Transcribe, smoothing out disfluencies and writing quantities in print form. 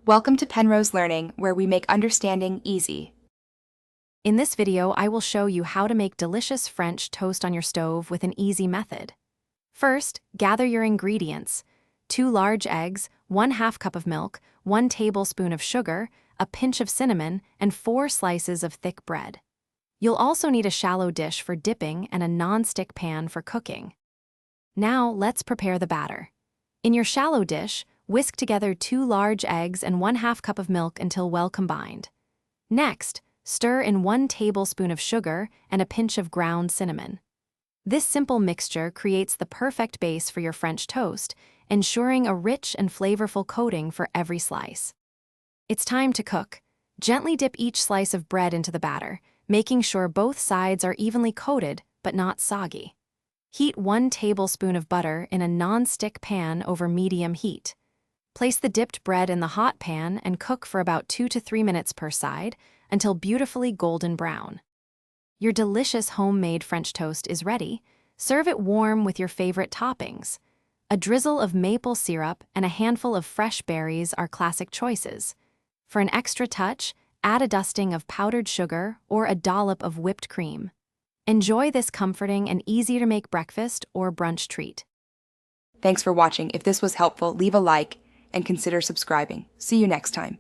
Welcome to Penrose Learning, where we make understanding easy. In this video, I will show you how to make delicious French toast on your stove with an easy method. First, gather your ingredients: 2 large eggs, 1/2 cup of milk, 1 tablespoon of sugar, a pinch of cinnamon, and 4 slices of thick bread. You'll also need a shallow dish for dipping and a non-stick pan for cooking. Now, let's prepare the batter. In your shallow dish, whisk together 2 large eggs and 1/2 cup of milk until well combined. Next, stir in 1 tablespoon of sugar and a pinch of ground cinnamon. This simple mixture creates the perfect base for your French toast, ensuring a rich and flavorful coating for every slice. It's time to cook. Gently dip each slice of bread into the batter, making sure both sides are evenly coated but not soggy. Heat 1 tablespoon of butter in a non-stick pan over medium heat. Place the dipped bread in the hot pan and cook for about 2 to 3 minutes per side until beautifully golden brown. Your delicious homemade French toast is ready. Serve it warm with your favorite toppings. A drizzle of maple syrup and a handful of fresh berries are classic choices. For an extra touch, add a dusting of powdered sugar or a dollop of whipped cream. Enjoy this comforting and easy-to-make breakfast or brunch treat. Thanks for watching. If this was helpful, leave a like and consider subscribing. See you next time.